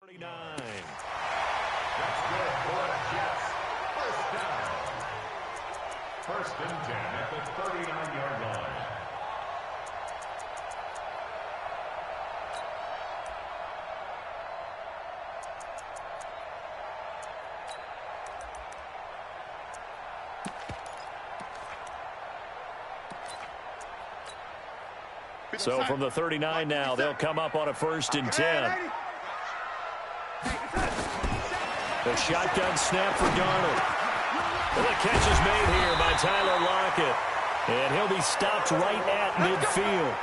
39. That's good for the Jets. First down. First and 10 at the 39-yard line. So from the 39 now, they'll come up on a first and 10. The shotgun snap for Darnold. Well, the catch is made here by Tyler Lockett. And he'll be stopped right at midfield.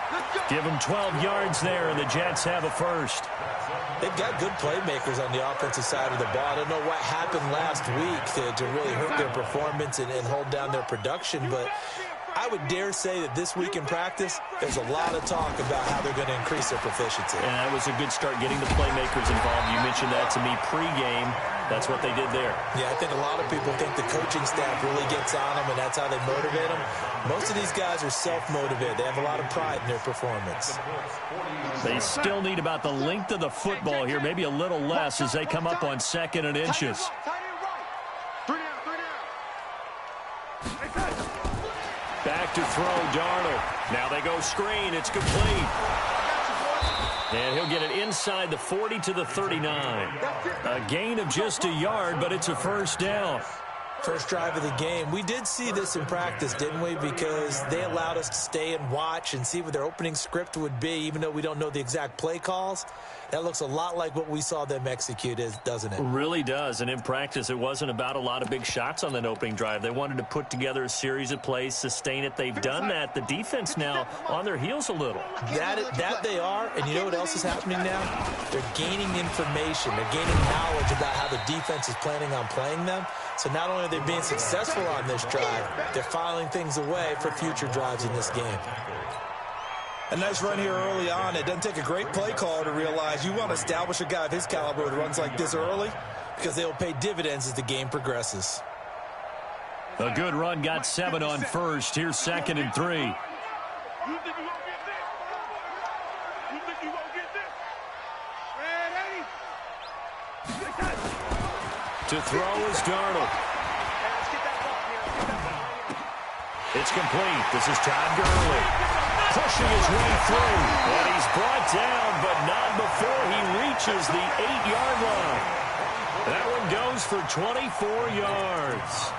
Give him 12 yards there, and the Jets have a first. They've got good playmakers on the offensive side of the ball. I don't know what happened last week to really hurt their performance and hold down their production, but I would dare say that this week in practice, there's a lot of talk about how they're going to increase their proficiency. And that was a good start getting the playmakers involved. You mentioned that to me pregame. That's what they did there. Yeah, I think a lot of people think the coaching staff really gets on them, and that's how they motivate them. Most of these guys are self-motivated. They have a lot of pride in their performance. They still need about the length of the football here, maybe a little less as they come up on second and inches. Back to throw, Darnold. Now they go screen. It's complete. And he'll get it inside the 40 to the 39. A gain of just a yard, but it's a first down. First drive of the game. We did see this in practice, didn't we? Because they allowed us to stay and watch and see what their opening script would be, even though we don't know the exact play calls. That looks a lot like what we saw them execute, doesn't it? Really does. And in practice, it wasn't about a lot of big shots on that opening drive. They wanted to put together a series of plays, sustain it. They've done that. The defense now on their heels a little. That they are. And you know what else is happening now? They're gaining information. They're gaining knowledge about how the defense is planning on playing them. So not only are they being successful on this drive, they're filing things away for future drives in this game. A nice run here early on. It doesn't take a great play caller to realize you want to establish a guy of his caliber with runs like this early because they will pay dividends as the game progresses. A good run got 7 on first. Here's second and 3. You think you won't get this? You think you won't get this? To throw is Darnold. It's complete. This is Todd Gurley. Pushing his way through. And he's brought down, but not before he reaches the 8-yard line. That one goes for 24 yards.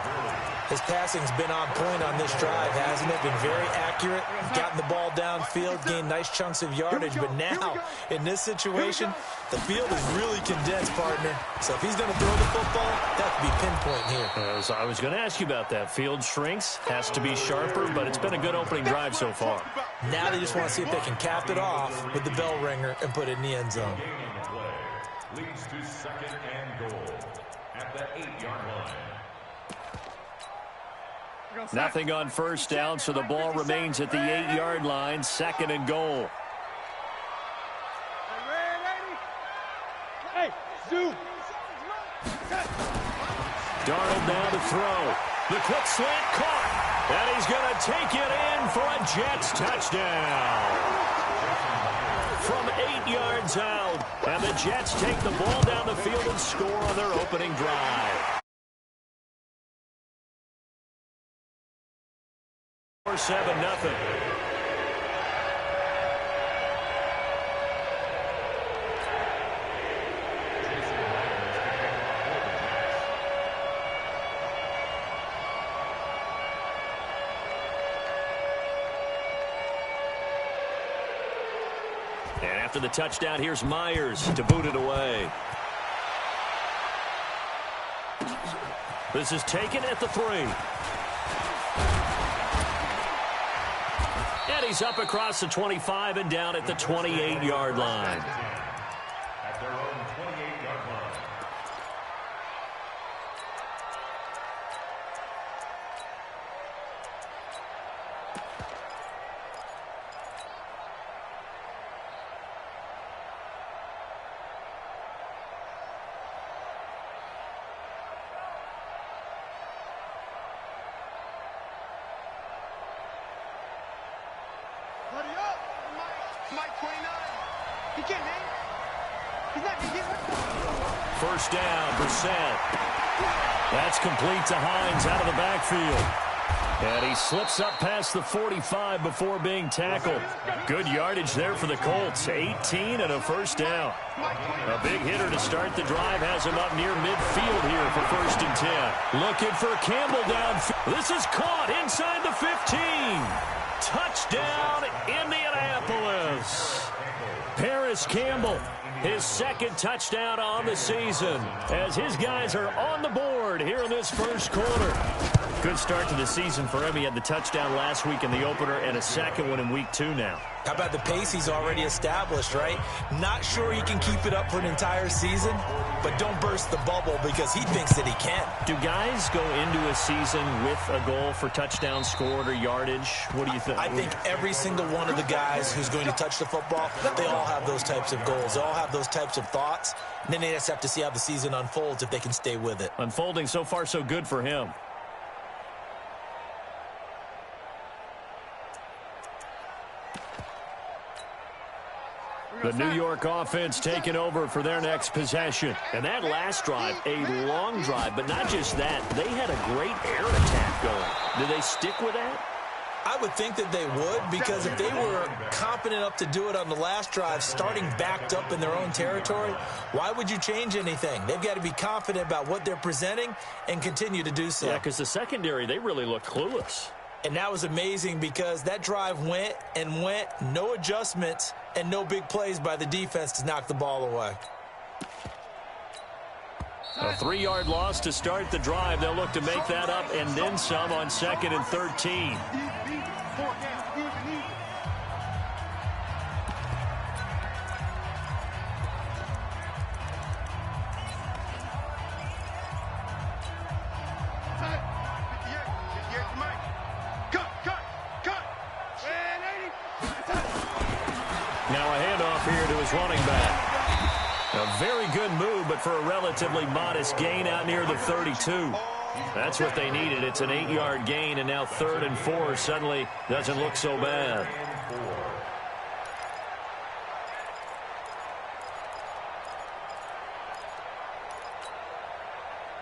His passing's been on point on this drive, hasn't it? Been very accurate, gotten the ball downfield, gained nice chunks of yardage. But now, in this situation, the field is really condensed, partner. So if he's going to throw the football, that could be pinpoint here. I was going to ask you about that. Field shrinks, has to be sharper, but it's been a good opening drive so far. Now they just want to see if they can cap it off with the bell ringer and put it in the end zone. Leads to second and goal at the 8-yard line. Nothing on first down, so the ball remains at the 8-yard line. Second and goal. Darnold now to throw. The quick slant caught. And he's going to take it in for a Jets touchdown. From 8 yards out. And the Jets take the ball down the field and score on their opening drive. 7-0. And after the touchdown, here's Myers to boot it away. This is taken at the 3. And he's up across the 25 and down at the 28-yard line. At their own 28-yard line. Mike 29. He can't hang. He's not going to get it. First down, Brissett. That's complete to Hines out of the backfield. And he slips up past the 45 before being tackled. Good yardage there for the Colts. 18 and a first down. A big hitter to start the drive has him up near midfield here for 1st and 10. Looking for Campbell downfield. This is caught inside the 15. Touchdown, Indianapolis. Paris Campbell, his 2nd touchdown on the season, as his guys are on the board here in this first quarter. Good start to the season for him. He had the touchdown last week in the opener and a 2nd one in week 2 now. How about the pace he's already established, right? Not sure he can keep it up for an entire season, but don't burst the bubble because he thinks that he can. Do guys go into a season with a goal for touchdown scored or yardage? What do you think? I think every single one of the guys who's going to touch the football, they all have those types of goals. They all have those types of thoughts. And then they just have to see how the season unfolds if they can stay with it. Unfolding so far so good for him. The New York offense taking over for their next possession. And that last drive, a long drive, but not just that. They had a great air attack going. Do they stick with that? I would think that they would, because if they were confident enough to do it on the last drive, starting backed up in their own territory, why would you change anything? They've got to be confident about what they're presenting and continue to do so. Yeah, because the secondary, they really looked clueless. And that was amazing because that drive went and went, no adjustments, and no big plays by the defense to knock the ball away. A 3-yard loss to start the drive. They'll look to make that up and then some on 2nd and 13. Now a handoff here to his running back. A very good move, but for a relatively modest gain out near the 32. That's what they needed. It's an 8-yard gain, and now 3rd and 4 suddenly doesn't look so bad.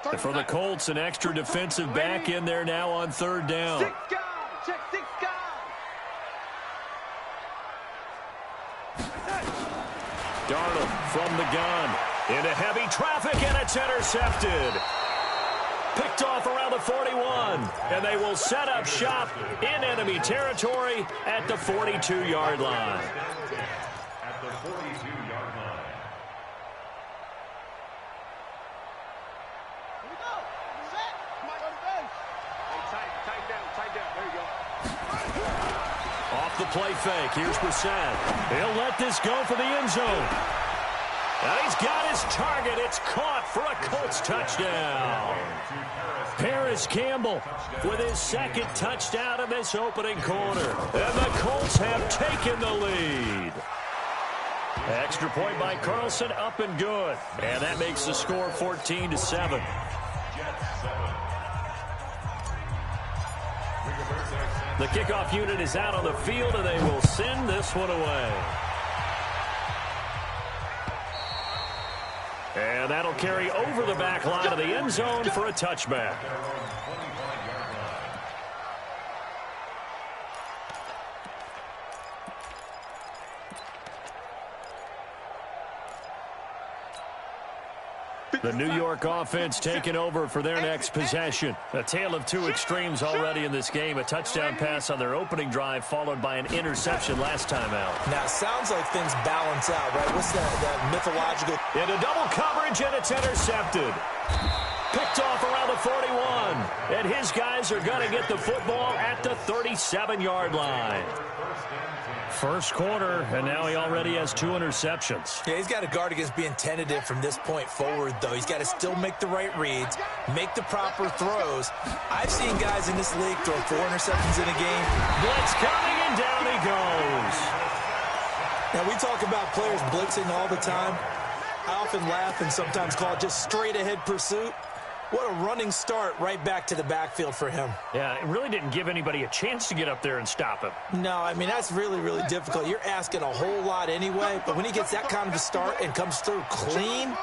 And for the Colts, an extra defensive back in there now on 3rd down. Check 6 guys. Darnold from the gun. Into heavy traffic, and it's intercepted. Picked off around the 41. And they will set up shop in enemy territory at the 42-yard line. At the 42-yard line. Here we go. Set. Come on, go to base. Hey, tight down. There you go. Off the play fake. Here's Brissett. He'll let this go for the end zone. And he's got his target. It's caught for a Colts touchdown. Paris Campbell with his 2nd touchdown of this opening quarter. And the Colts have taken the lead. Extra point by Carlson, up and good. And that makes the score 14-7. The kickoff unit is out on the field, and they will send this one away. And that'll carry over the back line of the end zone for a touchback. The New York offense taking over for their next possession. A tale of two extremes already in this game. A touchdown pass on their opening drive, followed by an interception last time out. Now, it sounds like things balance out, right? What's that mythological? Into double coverage, and it's intercepted. Picked off around the 41. And his guys are going to get the football at the 37-yard line. First quarter, and now he already has 2 interceptions. Yeah, he's got to guard against being tentative from this point forward, though. He's got to still make the right reads, make the proper throws. I've seen guys in this league throw 4 interceptions in a game. Blitz coming, and down he goes. Now, we talk about players blitzing all the time. I often laugh and sometimes call it just straight-ahead pursuit. What a running start right back to the backfield for him. Yeah, it really didn't give anybody a chance to get up there and stop him. No, I mean, that's really, really difficult. You're asking a whole lot anyway, but when he gets that kind of a start and comes through clean,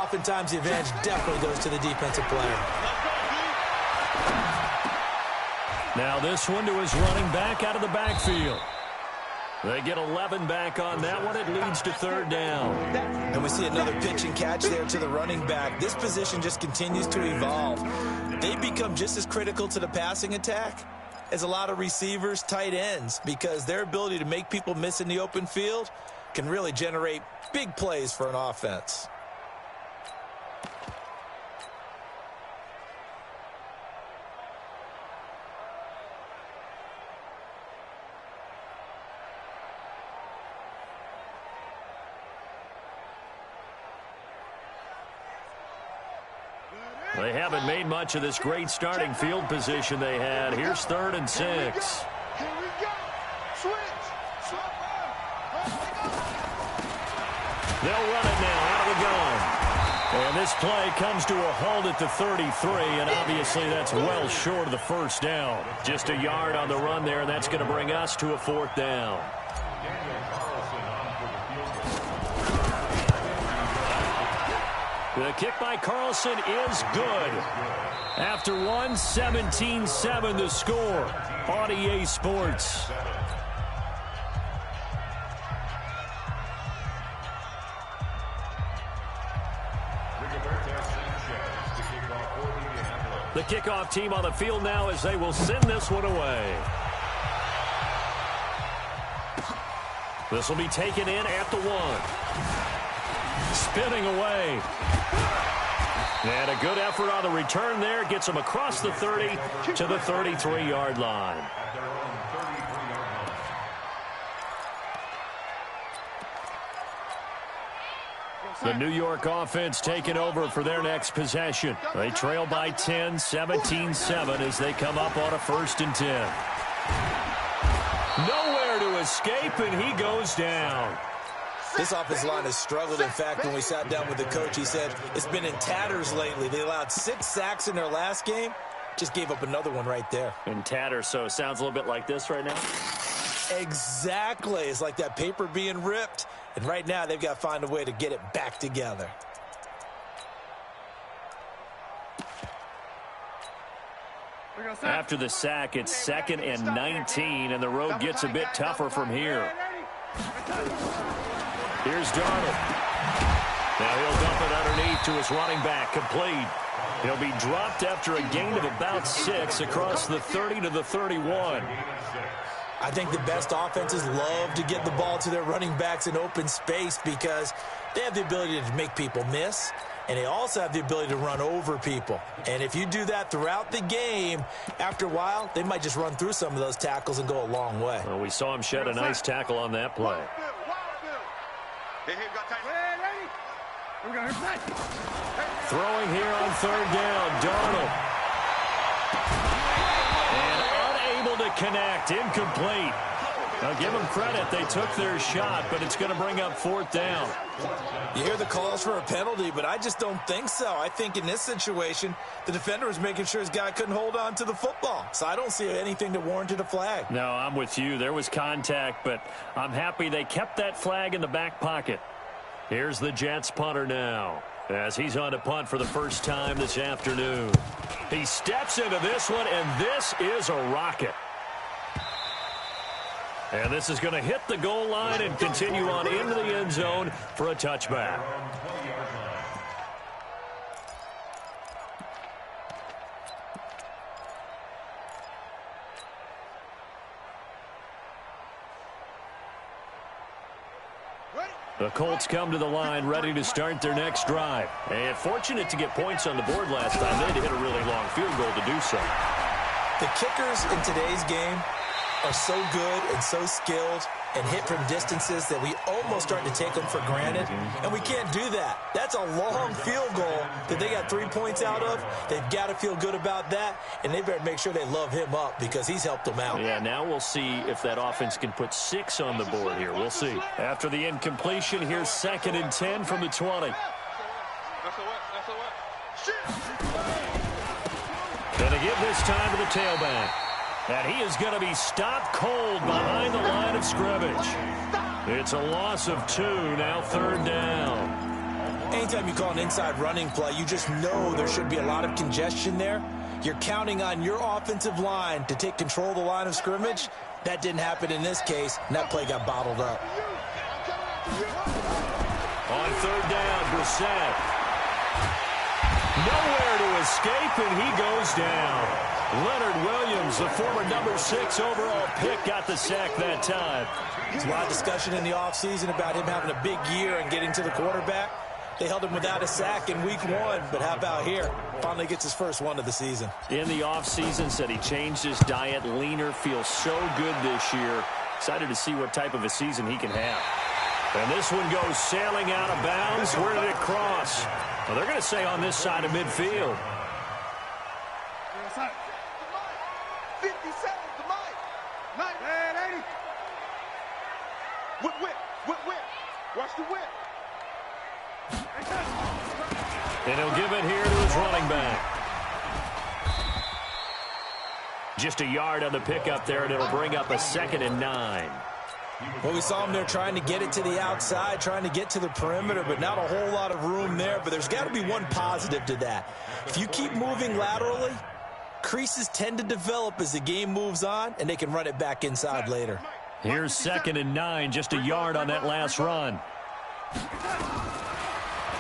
oftentimes the advantage definitely goes to the defensive player. Now this one to his running back out of the backfield. They get 11 back on that one. It leads to third down. And we see another pitch and catch there to the running back. This position just continues to evolve. They become just as critical to the passing attack as a lot of receivers, tight ends, because their ability to make people miss in the open field can really generate big plays for an offense. They haven't made much of this great starting field position they had. Here's 3rd and 6. Here we go. Switch. They'll run it now out of the gun. And this play comes to a halt at the 33, and obviously that's well short of the first down. Just a yard on the run there, and that's going to bring us to a 4th down. The kick by Carlson is good. After one, 17-7 the score on EA Sports. The kickoff team on the field now as they will send this one away. This will be taken in at the 1. Spinning away. And a good effort on the return there. Gets him across the 30 to the 33-yard line. The New York offense taking over for their next possession. They trail by 10, 17-7 as they come up on a 1st and 10. Nowhere to escape, and he goes down. This offensive line has struggled. In fact, when we sat down with the coach, he said it's been in tatters lately. They allowed 6 sacks in their last game. Just gave up another one right there. In tatters, so it sounds a little bit like this right now? Exactly. It's like that paper being ripped. And right now, they've got to find a way to get it back together. After the sack, it's 2nd and 19, and the road gets a bit tougher from here. Here's Darnold. Now he'll dump it underneath to his running back, complete. He'll be dropped after a gain of about 6 across the 30 to the 31. I think the best offenses love to get the ball to their running backs in open space because they have the ability to make people miss, and they also have the ability to run over people. And if you do that throughout the game, after a while, they might just run through some of those tackles and go a long way. Well, we saw him shed a nice tackle on that play. Throwing here on 3rd down, Darnold. And unable to connect, incomplete. Now give them credit, they took their shot, but it's going to bring up 4th down. You hear the calls for a penalty, but I just don't think so. I think in this situation, the defender was making sure his guy couldn't hold on to the football. So I don't see anything that warranted a flag. No, I'm with you. There was contact, but I'm happy they kept that flag in the back pocket. Here's the Jets punter now, as he's on to punt for the first time this afternoon. He steps into this one, and this is a rocket. And this is going to hit the goal line and continue on into the end zone for a touchback. The Colts come to the line ready to start their next drive. And fortunate to get points on the board last time. They had to hit a really long field goal to do so. The kickers in today's game are so good and so skilled and hit from distances that we almost start to take them for granted, and we can't do that. That's a long field goal that they got 3 points out of. They've got to feel good about that, and they better make sure they love him up because he's helped them out. Yeah, now we'll see if that offense can put 6 on the board here. We'll see. After the incompletion, here's 2nd and 10 from the 20. Gonna give this time to the tailback. And he is going to be stopped cold behind the line of scrimmage. It's a loss of 2, now 3rd down. Anytime you call an inside running play, you just know there should be a lot of congestion there. You're counting on your offensive line to take control of the line of scrimmage. That didn't happen in this case, and that play got bottled up. On third down, Brissett. Nowhere to escape, and he goes down. Leonard Williams, the former number 6 overall pick, got the sack that time. There's a lot of discussion in the offseason about him having a big year and getting to the quarterback. They held him without a sack in week 1, but how about here? Finally gets his first one of the season. In the offseason, said he changed his diet, leaner, feels so good this year. Excited to see what type of a season he can have. And this one goes sailing out of bounds. Where did it cross? Well, they're going to say on this side of midfield. 57 to Mike. 80. Whip. Watch the whip. And he'll give it here to his running back. Just a yard on the pickup there, and it'll bring up a 2nd and 9. Well, we saw him there trying to get it to the outside, trying to get to the perimeter, but not a whole lot of room there. But there's got to be one positive to that. If you keep moving laterally, creases tend to develop as the game moves on, and they can run it back inside later. Here's 2nd and 9, just a yard on that last run.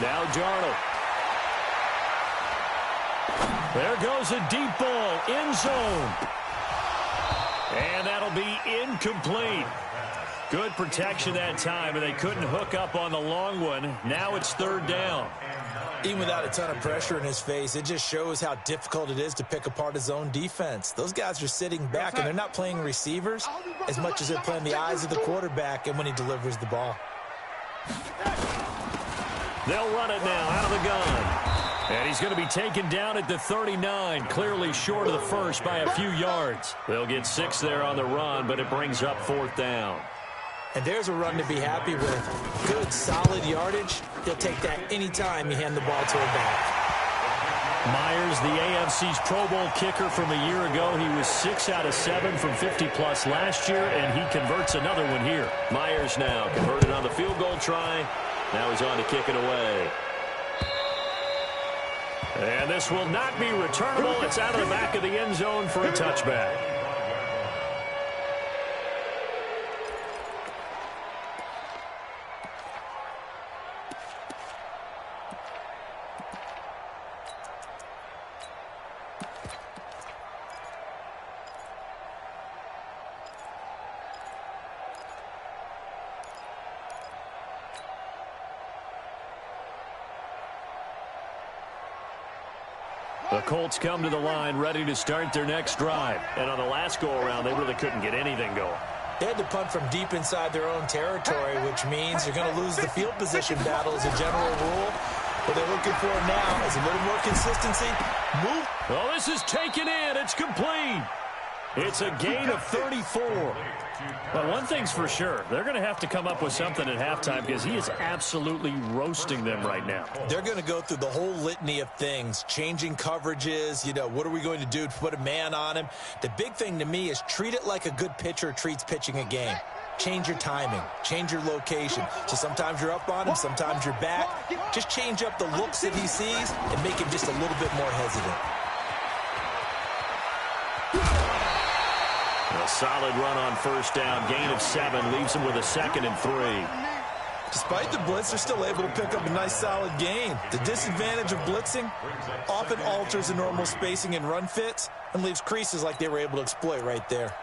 Now Darnold. There goes a deep ball, end zone. And that'll be incomplete. Good protection that time, and they couldn't hook up on the long one. Now it's 3rd down. Even without a ton of pressure in his face, it just shows how difficult it is to pick apart his own defense. Those guys are sitting back, and they're not playing receivers as much as they're playing the eyes of the quarterback and when he delivers the ball. They'll run it now out of the gun. And he's going to be taken down at the 39, clearly short of the first by a few yards. They'll get 6 there on the run, but it brings up 4th down. And there's a run to be happy with. Good, solid yardage. He'll take that anytime you hand the ball to a back. Myers, the AFC's Pro Bowl kicker from a year ago. He was 6 out of 7 from 50-plus last year, and he converts another one here. Myers now converted on the field goal try. Now he's on to kick it away. And this will not be returnable. It's out of the back of the end zone for a touchback. The Colts come to the line ready to start their next drive. And on the last go-around, they really couldn't get anything going. They had to punt from deep inside their own territory, which means you're going to lose the field position battle as a general rule. What they're looking for now is a little more consistency. Move. Well, this is taken in. It's complete. It's a gain of 34. Well, one thing's for sure. They're going to have to come up with something at halftime because he is absolutely roasting them right now. They're going to go through the whole litany of things, changing coverages. You know, what are we going to do to put a man on him? The big thing to me is treat it like a good pitcher treats pitching a game. Change your timing. Change your location. So sometimes you're up on him, sometimes you're back. Just change up the looks that he sees and make him just a little bit more hesitant. A solid run on first down. Gain of 7 leaves him with a 2nd and 3. Despite the blitz, they're still able to pick up a nice solid gain. The disadvantage of blitzing often alters the normal spacing and run fits and leaves creases like they were able to exploit right there.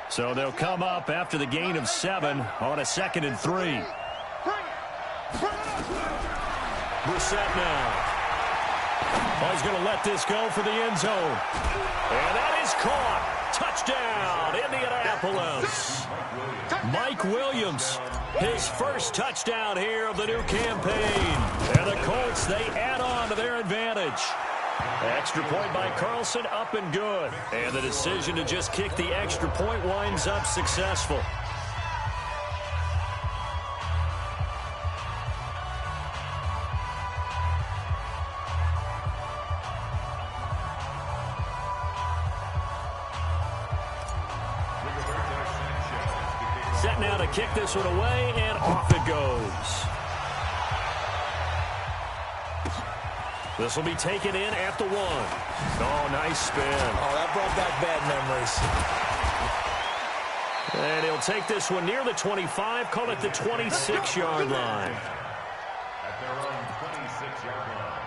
So they'll come up after the gain of 7 on a 2nd and 3. Brissett now. Oh, he's going to let this go for the end zone. And that is caught. Touchdown, Indianapolis. Mike Williams, his first touchdown here of the new campaign. And the Colts, they add on to their advantage. Extra point by Carlson, up and good. And the decision to just kick the extra point winds up successful. Set now to kick this one away, and off it goes. This will be taken in at the 1. Oh, nice spin. Oh, that brought back bad memories. And he'll take this one near the 25, call it the 26-yard line. At their own 26-yard line.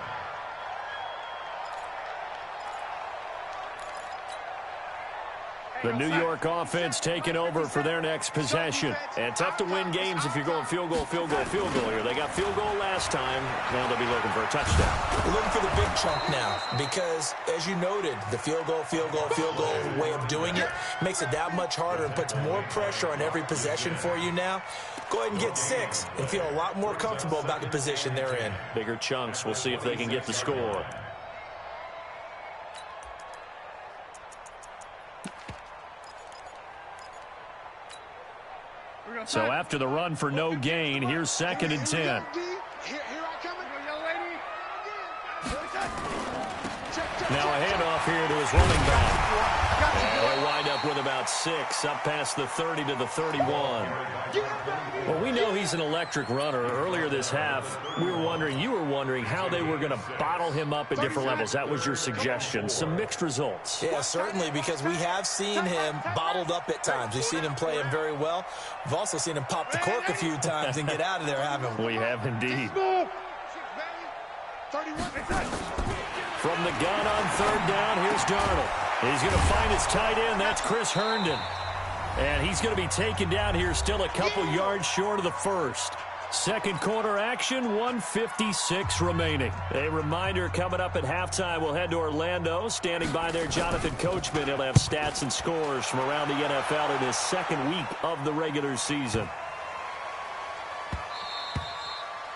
The New York offense taking over for their next possession. And tough to win games if you're going field goal, field goal, field goal here. They got field goal last time. Now they'll be looking for a touchdown. We're looking for the big chunk now because, as you noted, the field goal way of doing it makes it that much harder and puts more pressure on every possession for you now. Go ahead and get 6 and feel a lot more comfortable about the position they're in. Bigger chunks. We'll see if they can get the score. So after the run for no gain, here's 2nd and 10. Now a handoff here to his running back. They'll wind up with about 6, up past the 30 to the 31. Well, we know he's an electric runner. Earlier this half, you were wondering how they were going to bottle him up at different levels. That was your suggestion. Some mixed results. Yeah, certainly, because we have seen him bottled up at times. We've seen him play him very well. We've also seen him pop the cork a few times and get out of there, haven't we? We have indeed. From the gun on 3rd down, here's Darnold. He's going to find his tight end. That's Chris Herndon. And he's going to be taken down here still a couple yards short of the first. Second quarter action, 1:56 remaining. A reminder coming up at halftime, we'll head to Orlando. Standing by there, Jonathan Coachman. He'll have stats and scores from around the NFL in his second week of the regular season.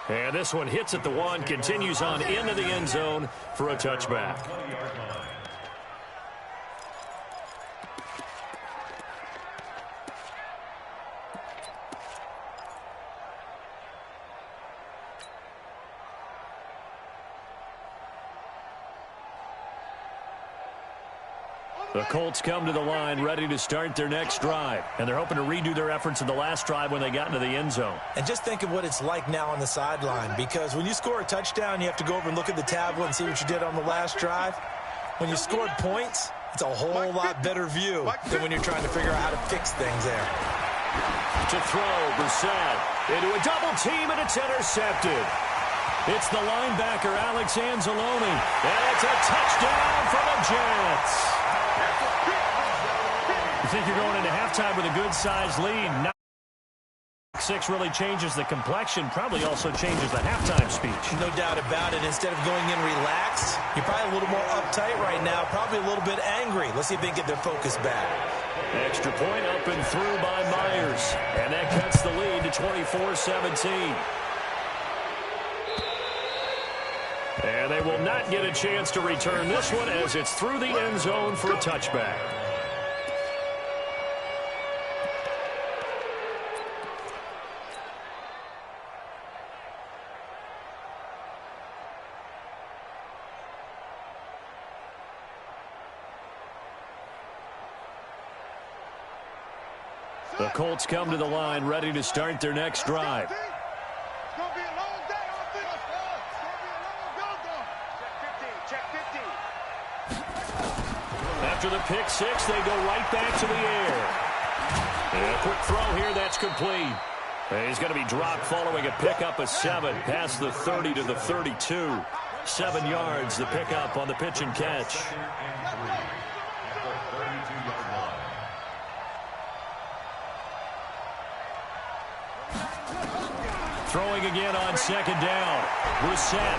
And this one hits at the 1, continues on into the end zone for a touchback. The Colts come to the line ready to start their next drive. And they're hoping to redo their efforts in the last drive when they got into the end zone. And just think of what it's like now on the sideline, because when you score a touchdown, you have to go over and look at the tablet and see what you did on the last drive. When you scored points, it's a whole lot better view than when you're trying to figure out how to fix things there. To throw, Brissett into a double team, and it's intercepted. It's the linebacker, Alex Anzalone. And it's a touchdown for the Jets. You think you're going into halftime with a good-sized lead. 6 really changes the complexion, probably also changes the halftime speech. No doubt about it. Instead of going in relaxed, you're probably a little more uptight right now, probably a little bit angry. Let's see if they can get their focus back. Extra point up and through by Myers. And that cuts the lead to 24-17. And they will not get a chance to return this one as it's through the end zone for a touchback. The Colts come to the line ready to start their next drive. After the pick 6, they go right back to the air. And a quick throw here, that's complete. And he's going to be dropped following a pickup of 7 past the 30 to the 32. 7 yards, the pickup on the pitch and catch. Throwing again on 2nd down. Brissett.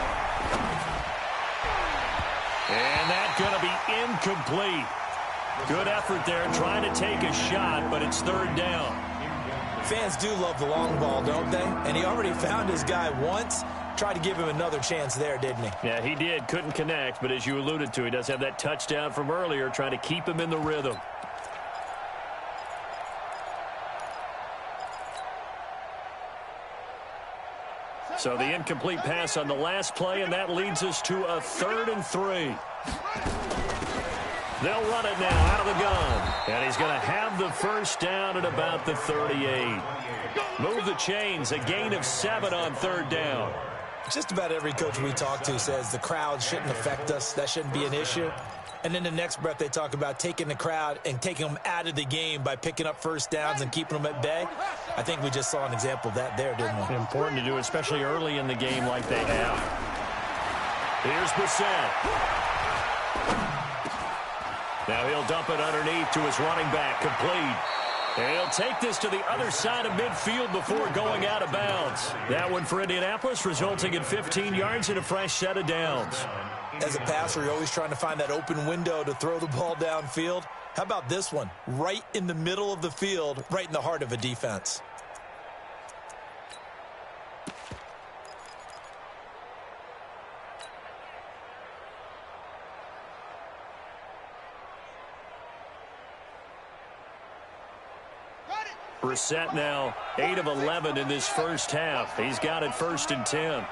And that's going to be incomplete. Good effort there, trying to take a shot, but it's 3rd down. Fans do love the long ball, don't they? And he already found his guy once. Tried to give him another chance there, didn't he? Yeah, he did. Couldn't connect, but as you alluded to, he does have that touchdown from earlier, trying to keep him in the rhythm. So the incomplete pass on the last play, and that leads us to a 3rd and 3. They'll run it now out of the gun. And he's going to have the first down at about the 38. Move the chains, a gain of 7 on 3rd down. Just about every coach we talk to says the crowd shouldn't affect us. That shouldn't be an issue. And then the next breath they talk about taking the crowd and taking them out of the game by picking up first downs and keeping them at bay. I think we just saw an example of that there, didn't we? Important to do, especially early in the game like they have. Here's Brissett. Now he'll dump it underneath to his running back, complete. And he'll take this to the other side of midfield before going out of bounds. That one for Indianapolis, resulting in 15 yards and a fresh set of downs. As a passer, you're always trying to find that open window to throw the ball downfield. How about this one? Right in the middle of the field, right in the heart of a defense. Brissett now 8 of 11 in this first half. He's got it 1st and 10.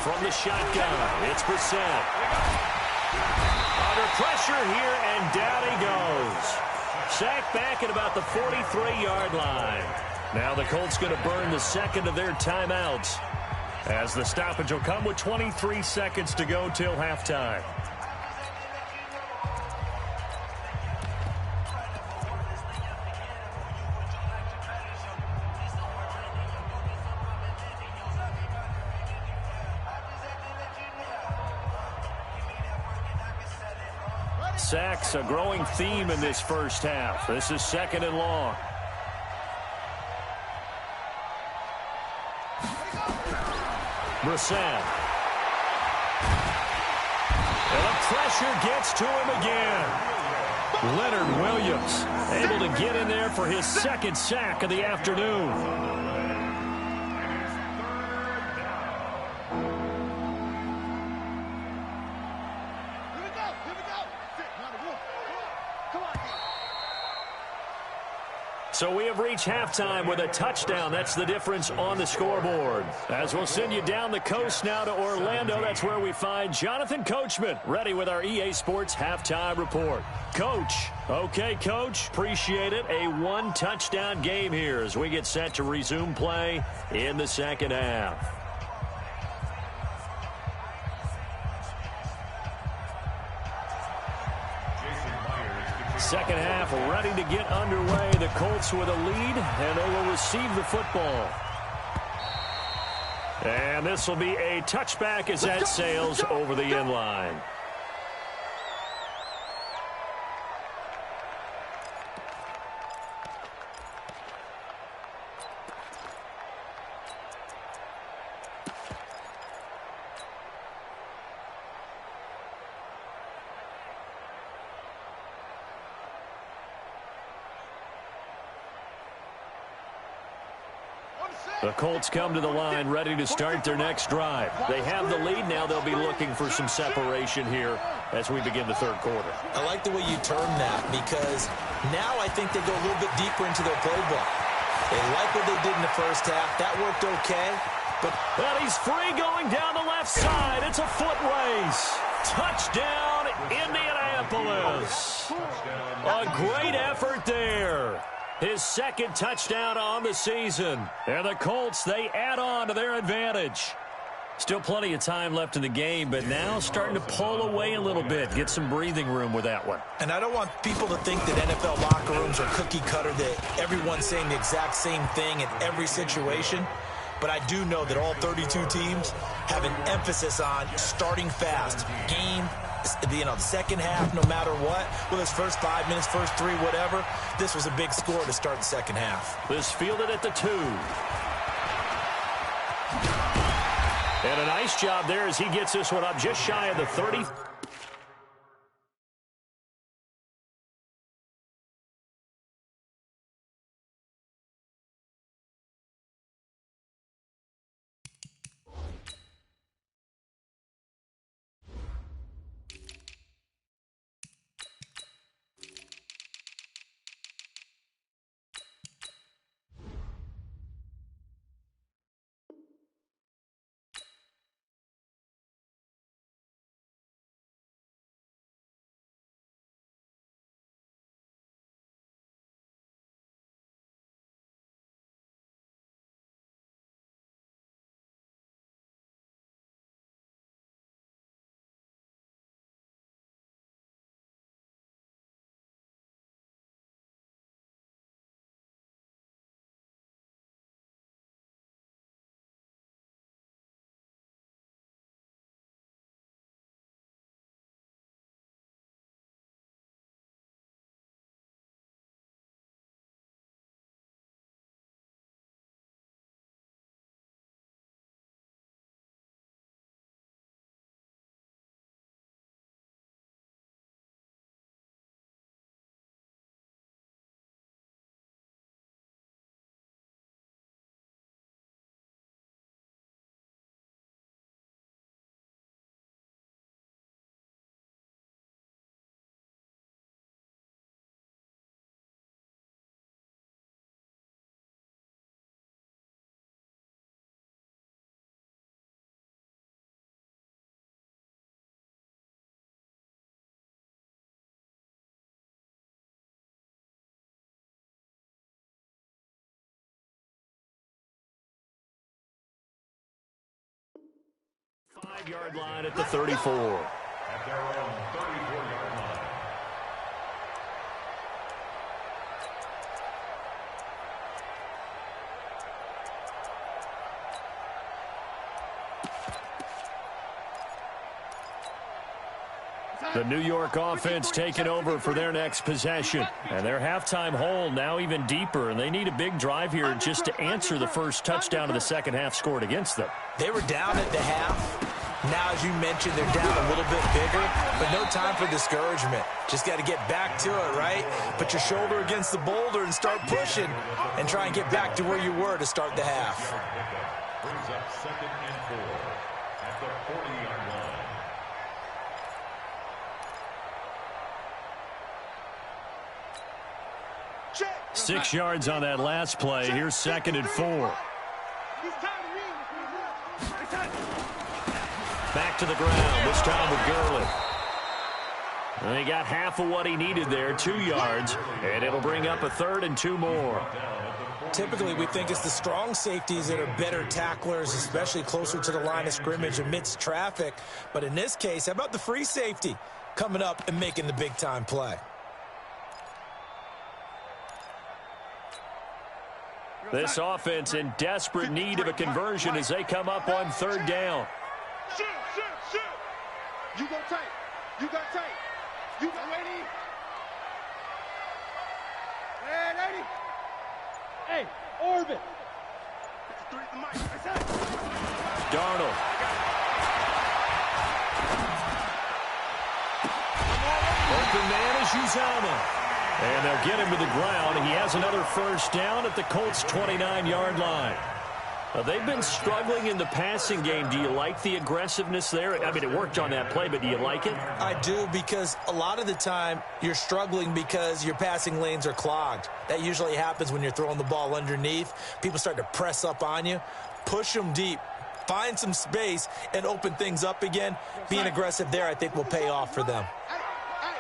From the shotgun, it's Brissett. Under pressure here, and down he goes. Sacked back at about the 43-yard line. Now the Colts going to burn the second of their timeouts, as the stoppage will come with 23 seconds to go till halftime. Sacks, a growing theme in this first half. This is 2nd and long. Brissett. And the pressure gets to him again. Leonard Williams able to get in there for his 2nd sack of the afternoon. So we have reached halftime with a touchdown. That's the difference on the scoreboard. As we'll send you down the coast now to Orlando, that's where we find Jonathan Coachman ready with our EA Sports halftime report. Coach. Okay, Coach. Appreciate it. A 1-touchdown game here as we get set to resume play in the second half. Second half ready to get underway. The Colts with a lead, and they will receive the football. And this will be a touchback as that sails over the end line. The Colts come to the line ready to start their next drive. They have the lead. Now they'll be looking for some separation here as we begin the third quarter. I like the way you term that, because now I think they go a little bit deeper into their playbook. They like what they did in the first half. That worked okay. But he's free going down the left side. It's a foot race. Touchdown, Indianapolis. A great effort there. His 2nd touchdown on the season. And the Colts, they add on to their advantage. Still plenty of time left in the game, but now starting to pull away a little bit. Get some breathing room with that one. And I don't want people to think that NFL locker rooms are cookie cutter, that everyone's saying the exact same thing in every situation. But I do know that all 32 teams have an emphasis on starting fast. Game, the second half, no matter what. Well, it's first 5 minutes, first 3, whatever. This was a big score to start the second half. This fielded at the 2. And a nice job there as he gets this one up just shy of the 30. 5-yard line at the 34. At their own 34-yard line. The New York offense taking over for their next possession. And their halftime hole now even deeper, and they need a big drive here just to answer the first touchdown of the second half scored against them. They were down at the half. Now, as you mentioned, they're down a little bit bigger, but no time for discouragement. Just got to get back to it, right? Put your shoulder against the boulder and start pushing and try and get back to where you were to start the half. Brings up 2nd and 4 at the 40-yard line. 6 yards on that last play. Here's 2nd and 4. Back to the ground, this time with Gurley. And he got half of what he needed there, 2 yards, and it'll bring up a 3rd and 2 more. Typically, we think it's the strong safeties that are better tacklers, especially closer to the line of scrimmage amidst traffic. But in this case, how about the free safety coming up and making the big-time play? This offense in desperate need of a conversion as they come up on 3rd down. Shoot. You go tight. You got tight. You got ready. Hey, lady. Hey, orbit. Darnold. Open man is Uzama. And they'll get him to the ground. He has another first down at the Colts' 29-yard line. They've been struggling in the passing game. Do you like the aggressiveness there? I mean, it worked on that play, but do you like it? I do, because a lot of the time you're struggling because your passing lanes are clogged. That usually happens when you're throwing the ball underneath. People start to press up on you. Push them deep. Find some space and open things up again. Being aggressive there, I think, will pay off for them.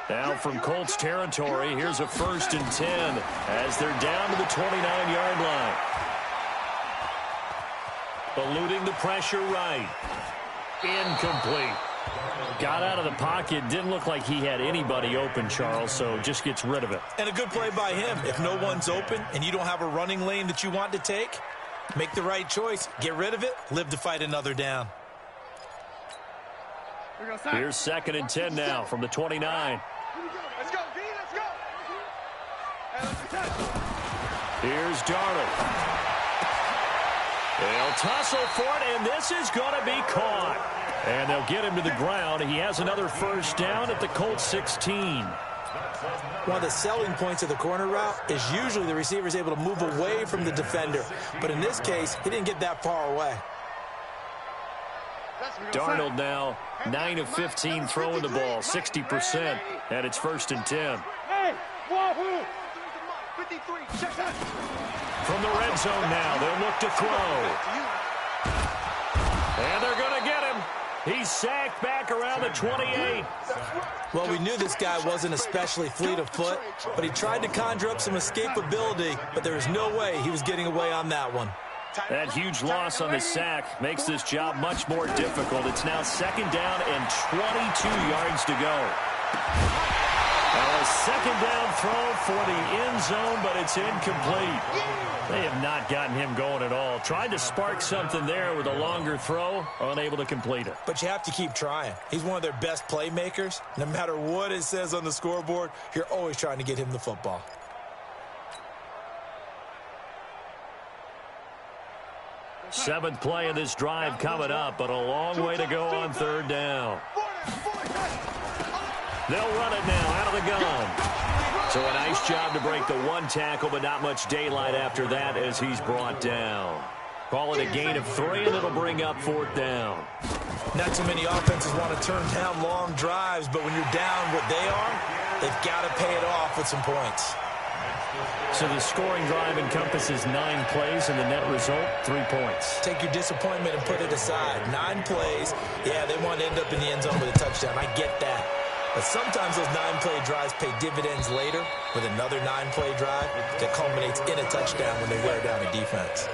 Now from Colts territory, here's a 1st and 10 as they're down to the 29-yard line. Eluding the pressure right. Incomplete. Got out of the pocket. Didn't look like he had anybody open, Charles, so just gets rid of it. And a good play by him. If no one's open and you don't have a running lane that you want to take, make the right choice. Get rid of it. Live to fight another down. Here's 2nd and 10 now from the 29. Let's go, D, let's go. Here's Darnold. They'll tussle for it, and this is going to be caught. And they'll get him to the ground. He has another first down at the Colts 16. One of the selling points of the corner route is usually the receiver is able to move away from the defender. But in this case, he didn't get that far away. Darnold now 9 of 15 throwing the ball, 60%, and it's 1st and 10. Hey, wahoo! 53, check that. From the red zone now, they'll look to throw. And they're going to get him. He's sacked back around the 28. Well, we knew this guy wasn't especially fleet of foot, but he tried to conjure up some escapability, but there was no way he was getting away on that one. That huge loss on the sack makes this job much more difficult. It's now 2nd down and 22 yards to go. A 2nd down throw for the end zone, but it's incomplete. They have not gotten him going at all. Tried to spark something there with a longer throw, unable to complete it. But you have to keep trying. He's one of their best playmakers. No matter what it says on the scoreboard, you're always trying to get him the football. Seventh play of this drive coming up, but a long way to go on 3rd down. They'll run it now out of the gun. So a nice job to break the 1 tackle, but not much daylight after that as he's brought down. Call it a gain of 3, and it'll bring up 4th down. Not too many offenses want to turn down long drives, but when you're down what they are, they've got to pay it off with some points. So the scoring drive encompasses 9 plays, and the net result, 3 points. Take your disappointment and put it aside. 9 plays, yeah, they want to end up in the end zone with a touchdown. I get that. But sometimes those 9-play drives pay dividends later with another 9-play drive that culminates in a touchdown when they wear down a defense.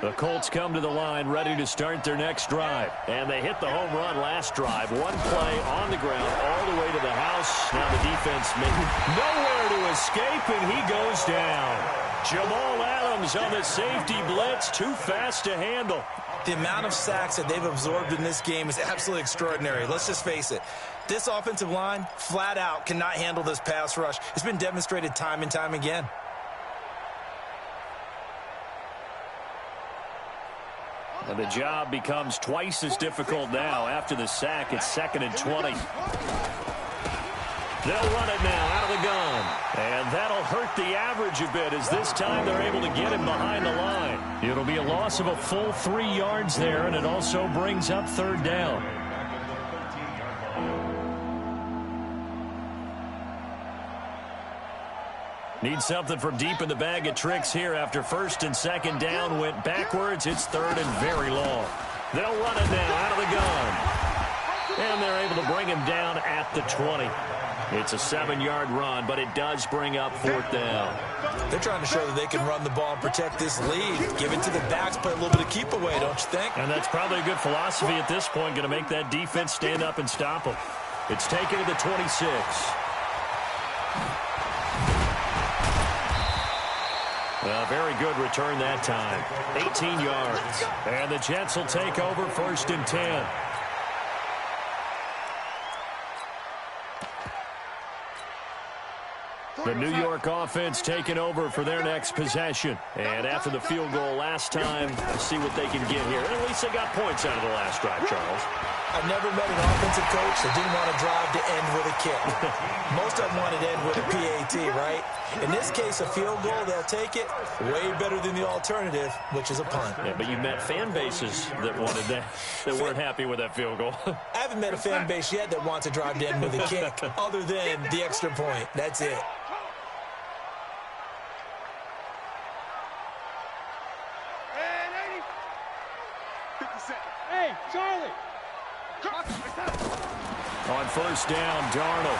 The Colts come to the line ready to start their next drive. And they hit the home run last drive. One play on the ground all the way to the house. Now the defense nowhere to escape, and he goes down. Jamal Adams on the safety blitz, too fast to handle. The amount of sacks that they've absorbed in this game is absolutely extraordinary. Let's just face it. This offensive line, flat out, cannot handle this pass rush. It's been demonstrated time and time again. And the job becomes twice as difficult now. After the sack, it's 2nd and 20. They'll run it now out of the gun. And that'll hurt the average a bit, as this time they're able to get him behind the line. It'll be a loss of a full 3 yards there, and it also brings up 3rd down. Need something from deep in the bag of tricks here after 1st and 2nd down went backwards. It's 3rd and very long. They'll run it now out of the gun. And they're able to bring him down at the 20. It's a 7-yard run, but it does bring up 4th down. They're trying to show that they can run the ball and protect this lead. Give it to the backs, play a little bit of keep away, don't you think? And that's probably a good philosophy at this point, going to make that defense stand up and stop them. It's taken to the 26. A very good return that time. 18 yards. And the Jets will take over 1st and 10. The New York offense taking over for their next possession. And after the field goal last time, let's see what they can get here. And at least they got points out of the last drive, Charles. I've never met an offensive coach that didn't want to drive to end with a kick. Most of them wanted to end with a PAT, right? In this case, a field goal, they'll take it. Way better than the alternative, which is a punt. Yeah, but you met fan bases that wanted that, that weren't happy with that field goal. I haven't met a fan base yet that wants to drive to end with a kick, other than the extra point. That's it. Hey, Charlie! On 1st down, Darnold.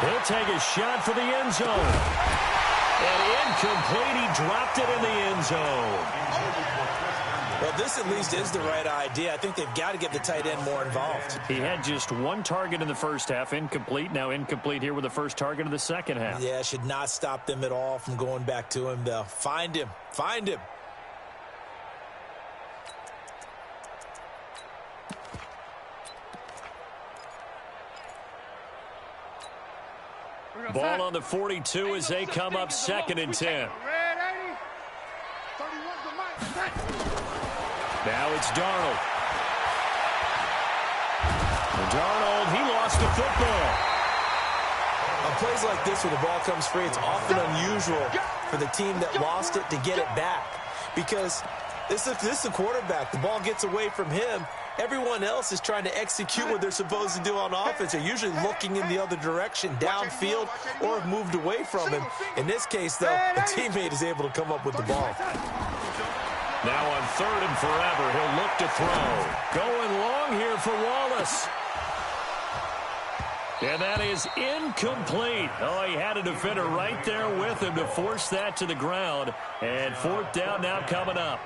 He'll take a shot for the end zone. And incomplete. He dropped it in the end zone. Well, this at least is the right idea. I think they've got to get the tight end more involved. He had just 1 target in the first half, incomplete. Now incomplete here with the first target of the second half. Yeah, should not stop them at all from going back to him, though. Find him. Find him. Ball on the 42 as they come up 2nd and 10. Now it's Darnold. And Darnold, he lost the football. On plays like this where the ball comes free, it's often unusual for the team that lost it to get it back. Because this is the quarterback. The ball gets away from him. Everyone else is trying to execute what they're supposed to do on offense. They're usually looking in the other direction, downfield, or have moved away from him. In this case, though, a teammate is able to come up with the ball. Now on 3rd and forever, he'll look to throw. Going long here for Wallace. And that is incomplete. Oh, he had a defender right there with him to force that to the ground. And 4th down now coming up.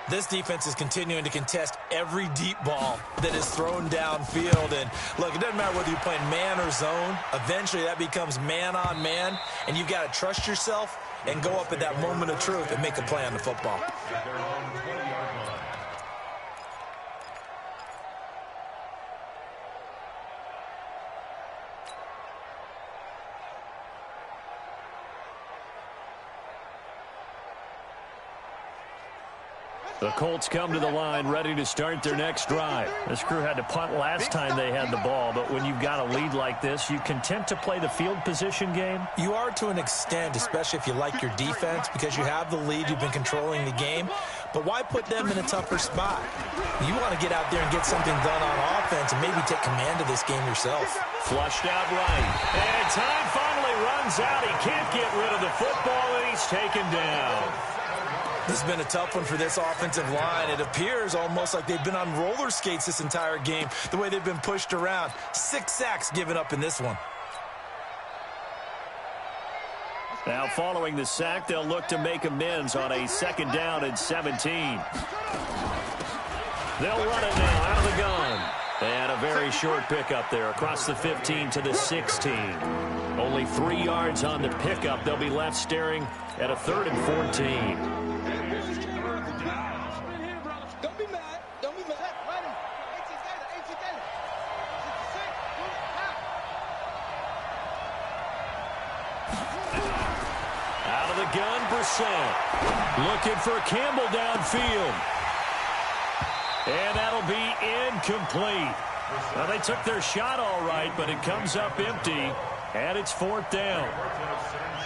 This defense is continuing to contest every deep ball that is thrown downfield. And, look, it doesn't matter whether you're playing man or zone. Eventually, that becomes man-on-man, and you've got to trust yourself and go up at that moment of truth and make a play on the football. The Colts come to the line ready to start their next drive. This crew had to punt last time they had the ball, but when you've got a lead like this, you content to play the field position game? You are to an extent, especially if you like your defense, because you have the lead, you've been controlling the game. But why put them in a tougher spot? You want to get out there and get something done on offense and maybe take command of this game yourself. Flushed out right. And time finally runs out. He can't get rid of the football, and he's taken down. This has been a tough one for this offensive line. It appears almost like they've been on roller skates this entire game, the way they've been pushed around. 6 sacks given up in this one. Now following the sack, they'll look to make amends on a 2nd down and 17. They'll run it now out of the gun. And a very short pickup there across the 15 to the 16. Only 3 yards on the pickup. They'll be left staring at a 3rd and 14. Don't be mad. Don't be mad. Out of the gun, Brissett. Looking for Campbell downfield. And that'll be incomplete. Well, they took their shot all right, but it comes up empty, and it's 4th down.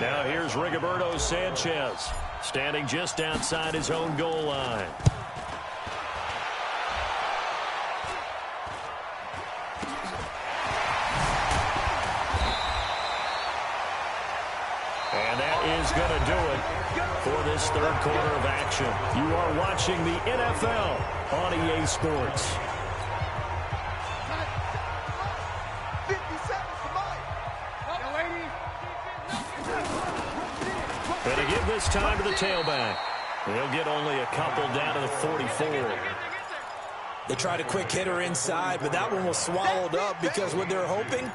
Now here's Rigoberto Sanchez, standing just outside his own goal line. And that is going to do it for this 3rd quarter of action. You are watching the NFL on EA Sports. 50 seconds for mine. Going to give this time to the tailback. They'll get only a couple down to the 44. They tried a quick hitter inside, but that one was swallowed up because what they're hoping,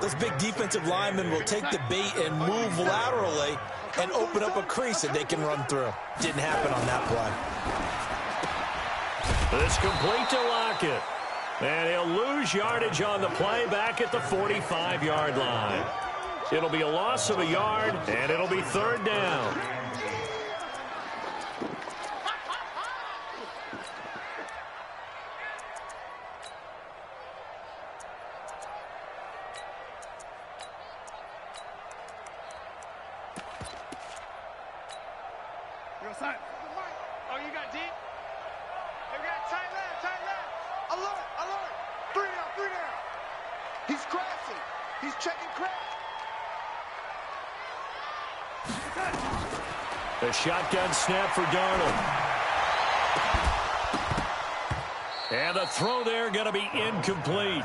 those big defensive linemen will take the bait and move laterally and open up a crease that they can run through. Didn't happen on that play. It's complete to Lockett. And he'll lose yardage on the play back at the 45-yard line. It'll be a loss of a yard, and it'll be 3rd down. Oh, you got deep? You got tight left, tight left. Alert, alert. 3 down, 3 down. He's crashing. He's checking crash. A shotgun snap for Darnold. And the throw there going to be incomplete.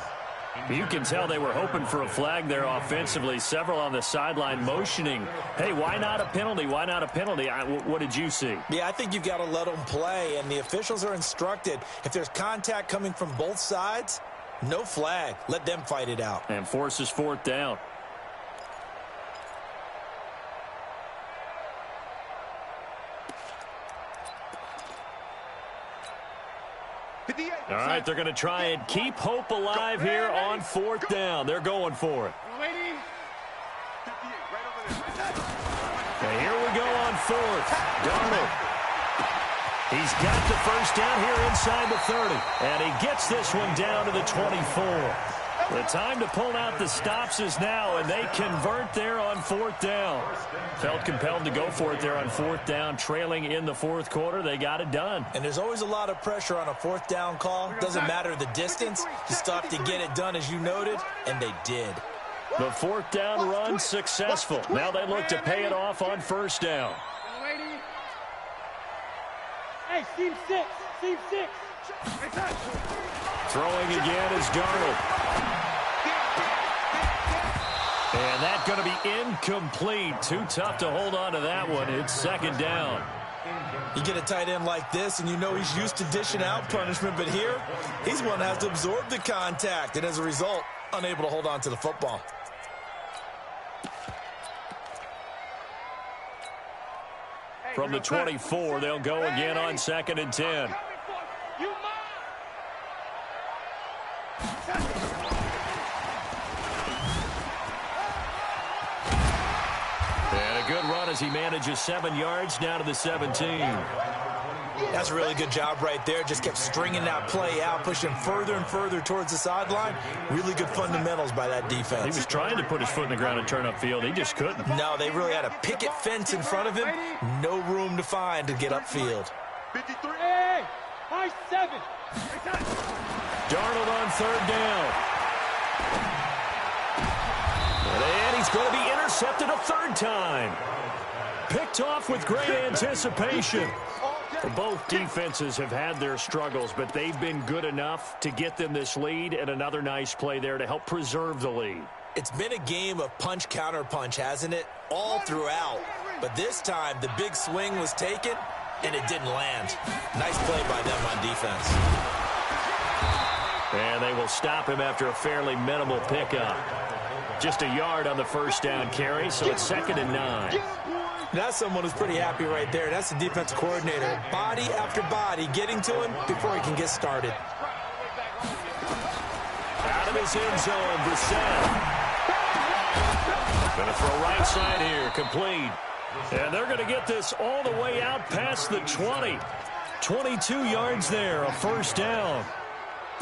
You can tell they were hoping for a flag there offensively. Several on the sideline motioning. Hey, why not a penalty? Why not a penalty? What did you see? Yeah, I think you've got to let them play, and the officials are instructed, if there's contact coming from both sides, no flag. Let them fight it out. And forces 4th down. All right, they're going to try and keep hope alive here on 4th down. They're going for it. And here we go on 4th. Darnold. He's got the 1st down here inside the 30. And he gets this one down to the 24. The time to pull out the stops is now, and they convert there on 4th down. Felt compelled to go for it there on 4th down, trailing in the 4th quarter. They got it done. And there's always a lot of pressure on a 4th down call. Doesn't matter the distance. You still have to get it done, as you noted, and they did. The 4th down run successful. Now they look to pay it off on 1st down. Hey, seam 6. Seam 6. Throwing again is Darnold. And that's going to be incomplete. Too tough to hold on to that one. It's 2nd down. You get a tight end like this, and you know he's used to dishing out punishment, but here, he's one that has to absorb the contact, and as a result, unable to hold on to the football. From the 24, they'll go again on 2nd and 10. And a good run as he manages 7 yards down to the 17. That's a really good job right there. Just kept stringing that play out, pushing further and further towards the sideline. Really good fundamentals by that defense. He was trying to put his foot in the ground and turn upfield. He just couldn't. No, they really had a picket fence in front of him. No room to find to get upfield. 53. Hey, high 7. Darnold on 3rd down. And he's going to be intercepted a 3rd time. Picked off with great anticipation. Both defenses have had their struggles, but they've been good enough to get them this lead, and another nice play there to help preserve the lead. It's been a game of punch-counter-punch, hasn't it? All throughout. But this time, the big swing was taken, and it didn't land. Nice play by them on defense. And they will stop him after a fairly minimal pickup. Just a yard on the first down carry, so it's 2nd and 9. That's someone who's pretty happy right there. That's the defense coordinator. Body after body getting to him before he can get started. Out of his end zone, Brissett. Going to throw right side here, complete. And they're going to get this all the way out past the 20. 22 yards there, a first down.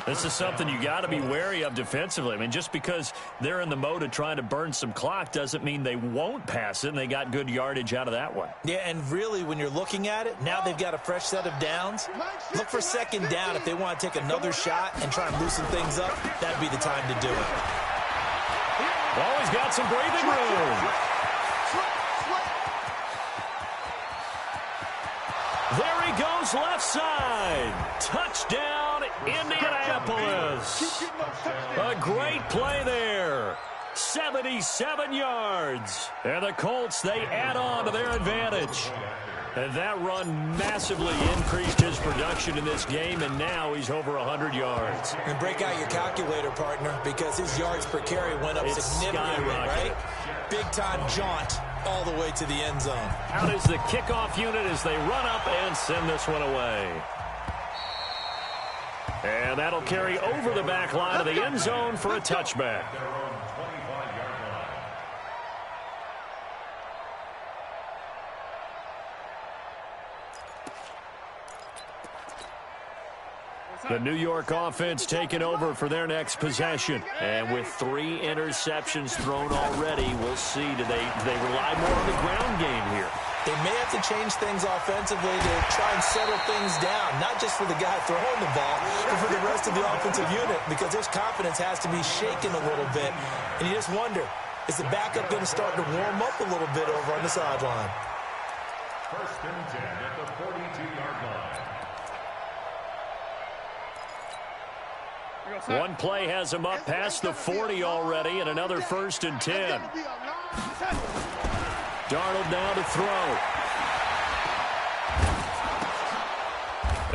This is something you got to be wary of defensively. I mean, just because they're in the mode of trying to burn some clock doesn't mean they won't pass it, and they got good yardage out of that one. Yeah, and really, when you're looking at it, now they've got a fresh set of downs. Look for 2nd down if they want to take another shot and try and loosen things up. That'd be the time to do it. Always got some breathing room. There he goes, left side. Touchdown, Indianapolis. A great play there. 77 yards. And the Colts, they add on to their advantage. And that run massively increased his production in this game, and now he's over 100 yards. And break out your calculator, partner, because his yards per carry went up significantly, right? Big-time jaunt all the way to the end zone. Out is the kickoff unit as they run up and send this one away. And that'll carry over the back line of the end zone for a touchback. The New York offense taking over for their next possession. And with 3 interceptions thrown already, we'll see. Do they rely more on the ground game here? They may have to change things offensively to try and settle things down, not just for the guy throwing the ball, but for the rest of the offensive unit, because their confidence has to be shaken a little bit. And you just wonder, is the backup going to start to warm up a little bit over on the sideline? 1st and 10 at the 42-yard line. One play has him up past the 40 already, and another 1st and 10. Darnold now to throw.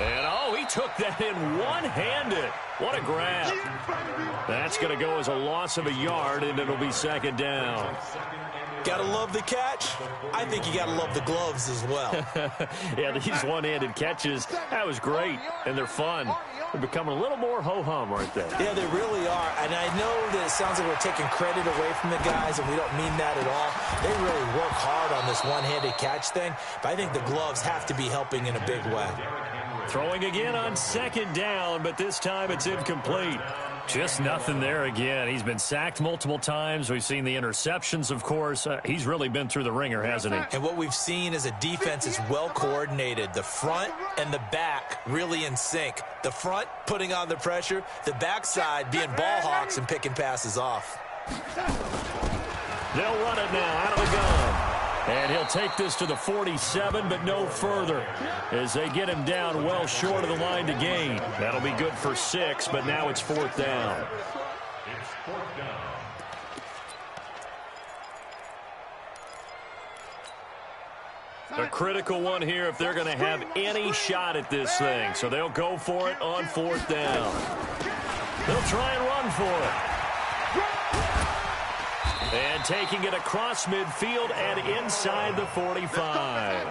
And, oh, he took that in one-handed. What a grab. That's going to go as a loss of a yard, and it'll be 2nd down. Got to love the catch. I think you got to love the gloves as well. Yeah, these one-handed catches, that was great, and they're fun. They're becoming a little more ho-hum, aren't they? Yeah, they really are. And I know that it sounds like we're taking credit away from the guys, and we don't mean that at all. They really work hard on this one-handed catch thing, but I think the gloves have to be helping in a big way. Throwing again on 2nd down, but this time it's incomplete. Just nothing there again. He's been sacked multiple times. We've seen the interceptions, of course. He's really been through the ringer, hasn't he? And what we've seen is a defense is well coordinated. The front and the back really in sync. The front putting on the pressure, the backside being ball hawks and picking passes off. They'll run it now out of the gun. And he'll take this to the 47, but no further, as they get him down well short of the line to gain. That'll be good for 6, but now it's 4th down. It's 4th down. A critical one here if they're going to have any shot at this thing. So they'll go for it on 4th down. They'll try and run for it. And taking it across midfield and inside the 45.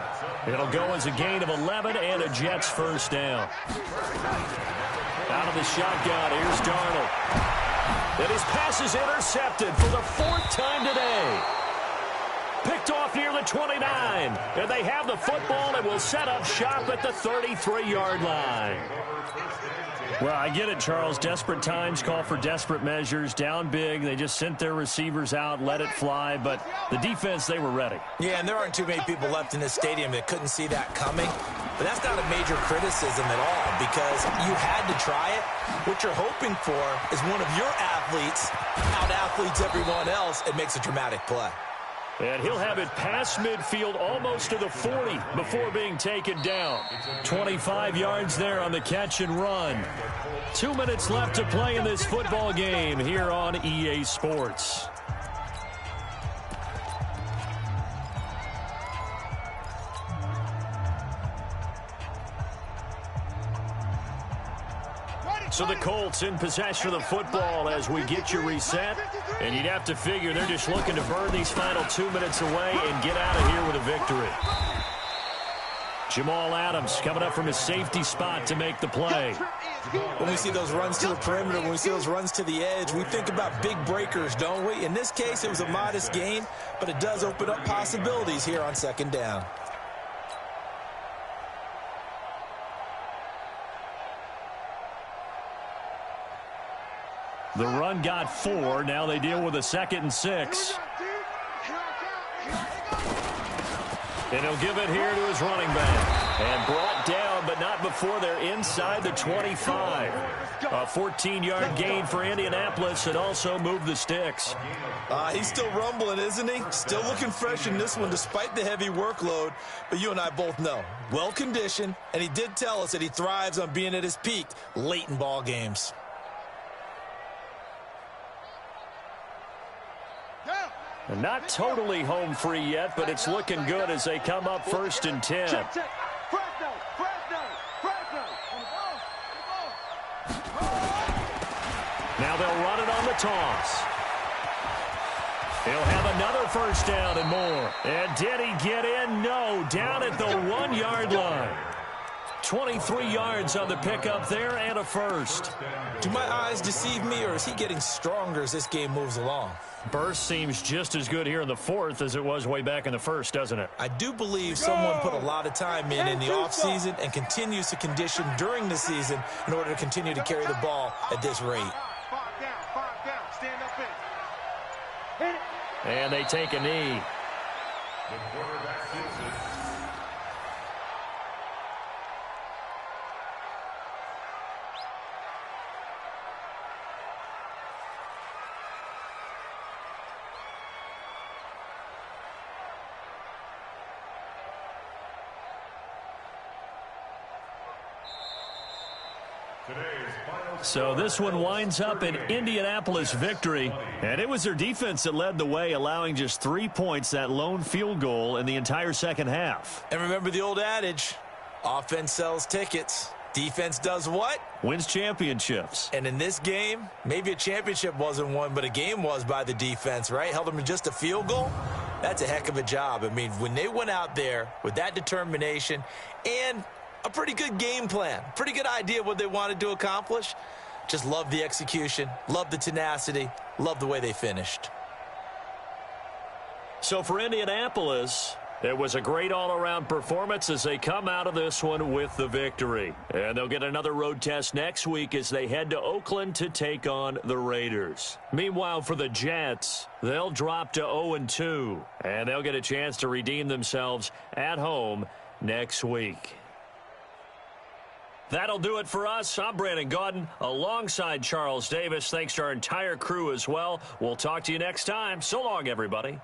It'll go as a gain of 11 and a Jets 1st down. Out of the shotgun, here's Darnold. And his pass is intercepted for the 4th time today. Picked off near the 29. And they have the football and will set up shop at the 33-yard line. Well, I get it, Charles. Desperate times call for desperate measures. Down big. They just sent their receivers out, let it fly. But the defense, they were ready. Yeah, and there aren't too many people left in this stadium that couldn't see that coming. But that's not a major criticism at all because you had to try it. What you're hoping for is one of your athletes out-athletes everyone else and makes a dramatic play. And he'll have it past midfield almost to the 40 before being taken down. 25 yards there on the catch and run. 2 minutes left to play in this football game here on EA Sports. So the Colts in possession of the football as we get you reset. And you'd have to figure they're just looking to burn these final 2 minutes away and get out of here with a victory. Jamal Adams coming up from his safety spot to make the play. When we see those runs to the perimeter, when we see those runs to the edge, we think about big breakers, don't we? In this case, it was a modest gain, but it does open up possibilities here on second down. The run got 4. Now they deal with a 2nd and 6. And he'll give it here to his running back. And brought down, but not before they're inside the 25. A 14-yard gain for Indianapolis and also moved the sticks. He's still rumbling, isn't he? Still looking fresh in this one despite the heavy workload. But you and I both know, well-conditioned, and he did tell us that he thrives on being at his peak late in ball games. And not totally home free yet, but it's looking good as they come up 1st and 10. Now they'll run it on the toss. He'll have another 1st down and more. And did he get in? No, down at the 1-yard line. 23 yards on the pickup there and a 1st. Do my eyes deceive me, or is he getting stronger as this game moves along? Burst seems just as good here in the 4th as it was way back in the 1st, doesn't it? I do believe someone put a lot of time in the offseason and continues to condition during the season in order to continue to carry the ball at this rate. And they take a knee. So this one winds up an Indianapolis victory, and it was their defense that led the way, allowing just 3 points, that lone field goal in the entire second half. And remember the old adage, offense sells tickets. Defense does what? Wins championships. And in this game, maybe a championship wasn't won, but a game was by the defense, right? Held them to just a field goal. That's a heck of a job. I mean, when they went out there with that determination and a pretty good game plan, pretty good idea of what they wanted to accomplish. Just love the execution, love the tenacity, love the way they finished. So for Indianapolis, it was a great all-around performance as they come out of this one with the victory. And they'll get another road test next week as they head to Oakland to take on the Raiders. Meanwhile, for the Jets, they'll drop to 0-2, and they'll get a chance to redeem themselves at home next week. That'll do it for us. I'm Brandon Gaudin alongside Charles Davis. Thanks to our entire crew as well. We'll talk to you next time. So long, everybody.